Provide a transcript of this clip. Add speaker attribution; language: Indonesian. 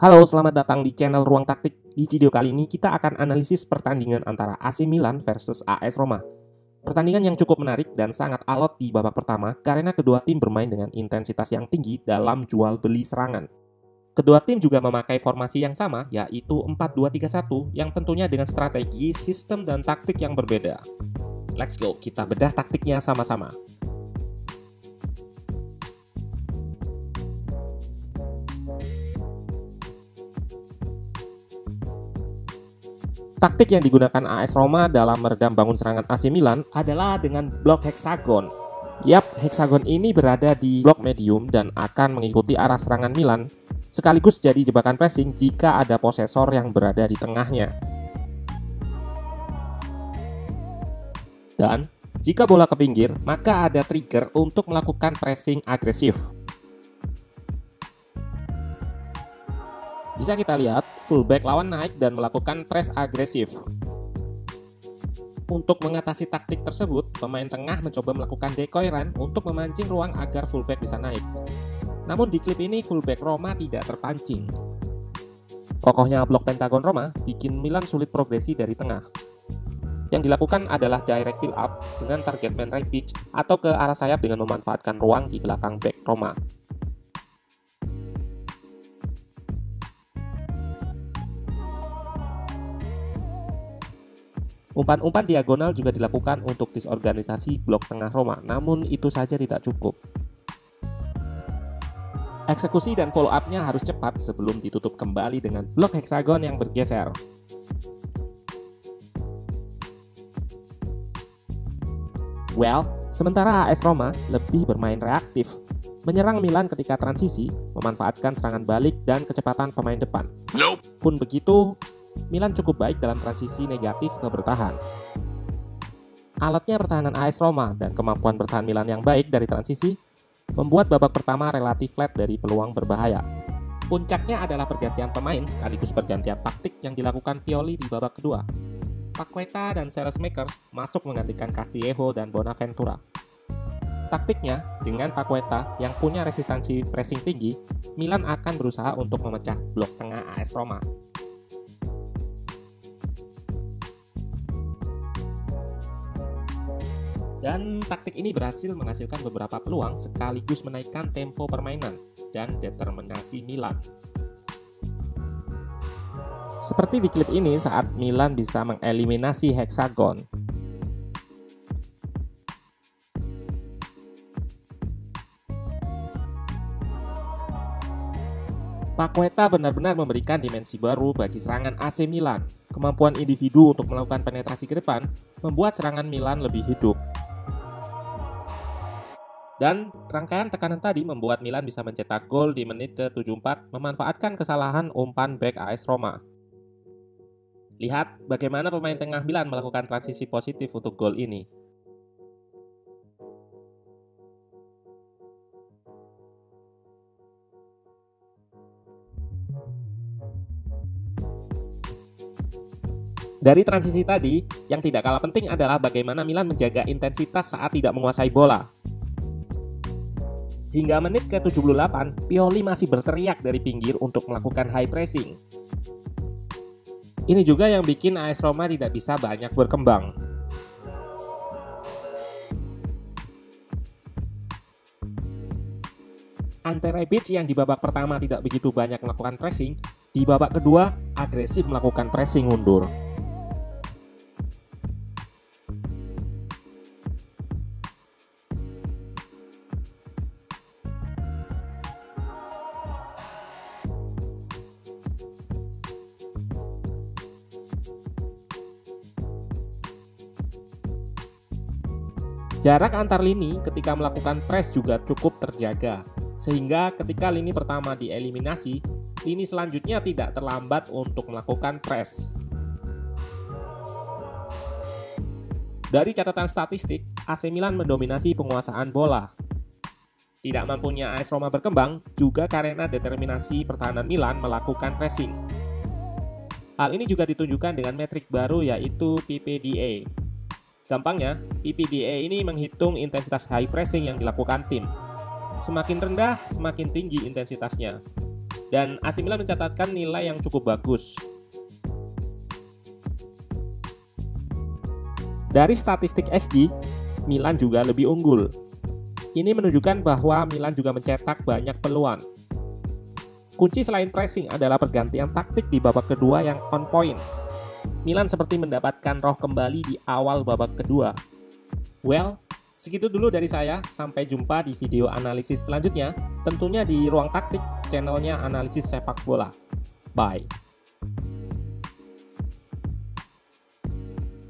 Speaker 1: Halo, selamat datang di channel Ruang Taktik. Di video kali ini kita akan analisis pertandingan antara AC Milan versus AS Roma. Pertandingan yang cukup menarik dan sangat alot di babak pertama karena kedua tim bermain dengan intensitas yang tinggi dalam jual beli serangan. Kedua tim juga memakai formasi yang sama, yaitu 4-2-3-1 yang tentunya dengan strategi, sistem, dan taktik yang berbeda. Let's go, kita bedah taktiknya sama-sama. Taktik yang digunakan AS Roma dalam meredam bangun serangan AC Milan adalah dengan blok heksagon. Yap, heksagon ini berada di blok medium dan akan mengikuti arah serangan Milan, sekaligus jadi jebakan pressing jika ada posesor yang berada di tengahnya. Dan jika bola ke pinggir, maka ada trigger untuk melakukan pressing agresif. Bisa kita lihat, fullback lawan naik dan melakukan press agresif. Untuk mengatasi taktik tersebut, pemain tengah mencoba melakukan decoy run untuk memancing ruang agar fullback bisa naik. Namun di klip ini fullback Roma tidak terpancing. Kokohnya blok pentagon Roma bikin Milan sulit progresi dari tengah. Yang dilakukan adalah direct build up dengan target man right pitch atau ke arah sayap dengan memanfaatkan ruang di belakang back Roma. Umpan-umpan diagonal juga dilakukan untuk disorganisasi blok tengah Roma, namun itu saja tidak cukup. Eksekusi dan follow up-nya harus cepat sebelum ditutup kembali dengan blok heksagon yang bergeser. Well, sementara AS Roma lebih bermain reaktif, menyerang Milan ketika transisi, memanfaatkan serangan balik dan kecepatan pemain depan. Pun begitu, Milan cukup baik dalam transisi negatif ke bertahan. Alatnya pertahanan AS Roma dan kemampuan bertahan Milan yang baik dari transisi membuat babak pertama relatif flat dari peluang berbahaya. Puncaknya adalah pergantian pemain sekaligus pergantian taktik yang dilakukan Pioli di babak kedua. Paqueta dan Saelemaekers masuk menggantikan Castillejo dan Bonaventura. Taktiknya, dengan Paqueta yang punya resistansi pressing tinggi, Milan akan berusaha untuk memecah blok tengah AS Roma. Dan taktik ini berhasil menghasilkan beberapa peluang sekaligus menaikkan tempo permainan dan determinasi Milan. Seperti di klip ini saat Milan bisa mengeliminasi heksagon. Paqueta benar-benar memberikan dimensi baru bagi serangan AC Milan. Kemampuan individu untuk melakukan penetrasi ke depan membuat serangan Milan lebih hidup. Dan rangkaian tekanan tadi membuat Milan bisa mencetak gol di menit ke-74 memanfaatkan kesalahan umpan bek AS Roma. Lihat bagaimana pemain tengah Milan melakukan transisi positif untuk gol ini. Dari transisi tadi, yang tidak kalah penting adalah bagaimana Milan menjaga intensitas saat tidak menguasai bola. Hingga menit ke-78, Pioli masih berteriak dari pinggir untuk melakukan high pressing. Ini juga yang bikin AS Roma tidak bisa banyak berkembang. Ante Rebic yang di babak pertama tidak begitu banyak melakukan pressing, di babak kedua agresif melakukan pressing mundur. Jarak antar lini ketika melakukan press juga cukup terjaga, sehingga ketika lini pertama dieliminasi, lini selanjutnya tidak terlambat untuk melakukan press. Dari catatan statistik, AC Milan mendominasi penguasaan bola. Tidak mampunya AS Roma berkembang juga karena determinasi pertahanan Milan melakukan pressing. Hal ini juga ditunjukkan dengan metrik baru yaitu PPDA. Gampangnya, PPDA ini menghitung intensitas high pressing yang dilakukan tim. Semakin rendah, semakin tinggi intensitasnya. dan AC Milan mencatatkan nilai yang cukup bagus. Dari statistik XG, Milan juga lebih unggul. Ini menunjukkan bahwa Milan juga mencetak banyak peluang. Kunci selain pressing adalah pergantian taktik di babak kedua yang on point. Milan seperti mendapatkan roh kembali di awal babak kedua. Well, segitu dulu dari saya. Sampai jumpa di video analisis selanjutnya, tentunya di Ruang Taktik, channelnya Analisis Sepak Bola. Bye.